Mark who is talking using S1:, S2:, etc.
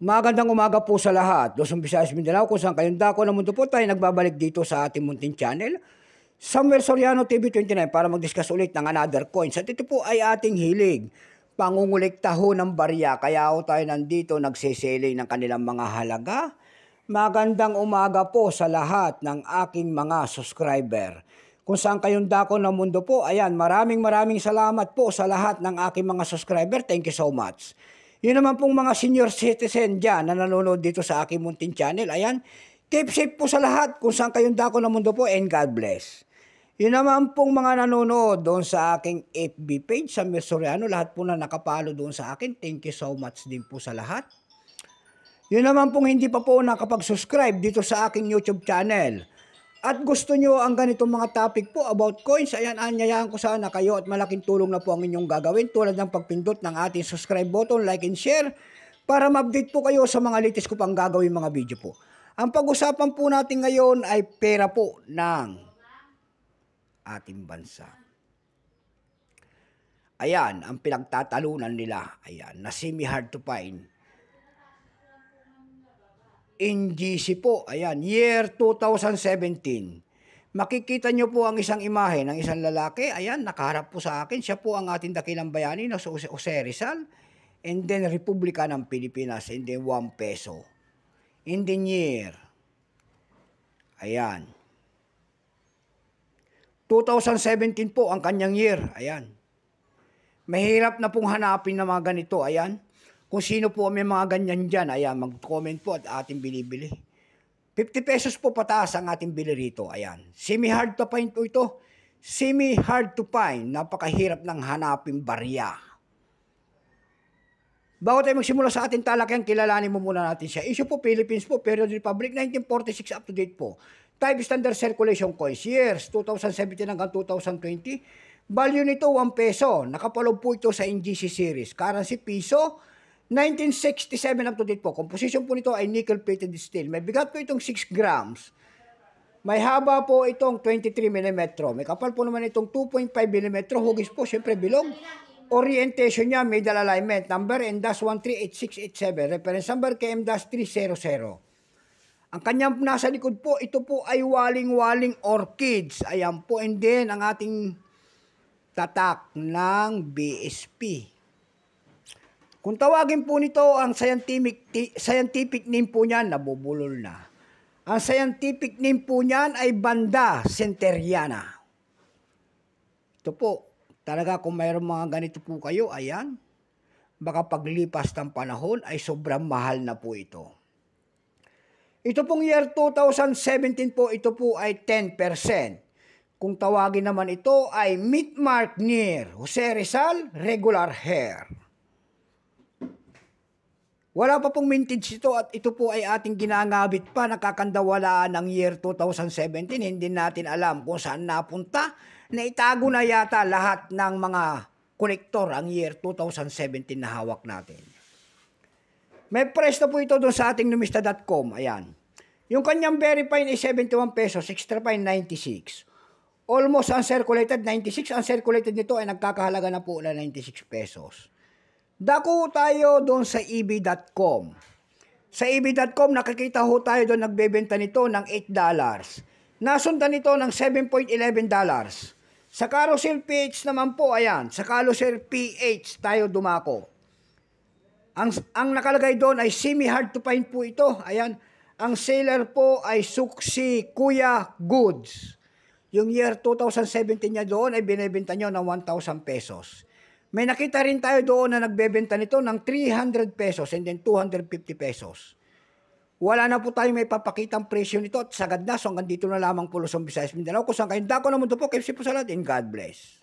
S1: Magandang umaga po sa lahat. Luzon, Visayas, Mindanao, kung saan kayong dako ng mundo po tayo nagbabalik dito sa ating munting channel. Samuel Soriano TV 29 para mag-discuss ulit ng another coins. At ito po ay ating hilig. Pangungulikta ho ng barya. Kaya ho tayo nandito nagsisele ng kanilang mga halaga. Magandang umaga po sa lahat ng aking mga subscriber. Kung saan kayong dako ng mundo po, ayan, maraming salamat po sa lahat ng aking mga subscriber. Thank you so much. Yun naman pong mga senior citizen dyan na nanonood dito sa aking munting channel. Ayan, keep safe po sa lahat kung saan kayong dako ng mundo po and God bless. Yun naman pong mga nanonood doon sa aking FB page, Samuel Soriano, lahat po na nakapalo doon sa akin. Thank you so much din po sa lahat. Yun naman pong hindi pa po nakapag-subscribe dito sa aking YouTube channel. At gusto nyo ang ganitong mga topic po about coins, ayan, anyayahan ko sana kayo at malaking tulong na po ang inyong gagawin tulad ng pagpindot ng ating subscribe button, like and share para ma-update po kayo sa mga latest ko pang gagawin mga video po. Ang pag-usapan po natin ngayon ay pera po ng ating bansa. Ayan, ang pinagtatalunan nila, ayan, na semi-hard to find. NGC po, ayan, year 2017. Makikita nyo po ang isang imahe ng isang lalaki, ayan, nakaharap po sa akin. Siya po ang ating dakilang bayani na Jose Rizal, and then Republika ng Pilipinas, and then 1 peso. In the year, ayan, 2017 po ang kanyang year, ayan. Mahirap na pong hanapin na mga ganito, ayan. Kung sino po may mga ganyan dyan, ayan, mag-comment po at ating binibili. 50 pesos po pataas ang ating bili rito, ayan. Semi-hard to find po ito. Semi-hard to find. Napakahirap ng hanapin barya. Bago tayo magsimula sa ating talakyan, kilalanin mo muna natin siya. Issue po, Philippines po, Period Republic, 1946 up to date po. Type Standard Circulation Coins, years 2017 hanggang 2020. Value nito 1 peso. Nakapaloob po ito sa NGC series. Currency piso. 1967 up to date po. Composition po nito ay nickel-plated steel. May bigat po itong 6 grams. May haba po itong 23 mm. May kapal po naman itong 2.5 mm. Hugis po, syempre bilog. Orientation niya, middle alignment. Number M-138687. Reference number KM-300. Ang kanyang nasa likod po, ito po ay waling-waling orchids. Ayan po. And then, ang ating tatak ng BSP. Kung tawagin po nito, ang scientific name po niyan, nabubulol na. Ang scientific name po niyan ay Banda Centeriana. Ito po, talaga kung mayroong mga ganito po kayo, ayan, baka paglipas ng panahon ay sobrang mahal na po ito. Ito pong year 2017 po, ito po ay 10%. Kung tawagin naman ito ay meat mark near Jose Rizal, regular hair. Wala pa pong mintage ito at ito po ay ating ginangabit pa, nakakandawalaan ng year 2017. Hindi natin alam kung saan napunta. Naitago na yata lahat ng mga kolektor ang year 2017 na hawak natin. May price na po ito doon sa ating numista.com. Ayan. Yung kanyang very fine ay 71 pesos, extra fine 96. Almost uncirculated 96. Uncirculated nito ay nagkakahalaga na po na 96 pesos. Dako tayo doon sa eb.com. Sa eb.com, nakikita ho tayo doon nagbebenta nito ng $8. Nasundan nito ng $7.11. Sa Carousel PH naman po, ayan, sa Carousel PH tayo dumako. Ang nakalagay doon ay semi-hard to find po ito. Ayan, ang seller po ay Suksi Kuya Goods. Yung year 2017 niya doon ay binibenta nyo ng 1,000 pesos. May nakita rin tayo doon na nagbebenta nito ng 300 pesos and then 250 pesos. Wala na po tayong may papakitang presyo nito at sagad na. So hanggang dito na lamang po Luzon, Visayas, Mindanao. Kung saan kayong dako na mundo po, keep safe po sa lahat and God bless.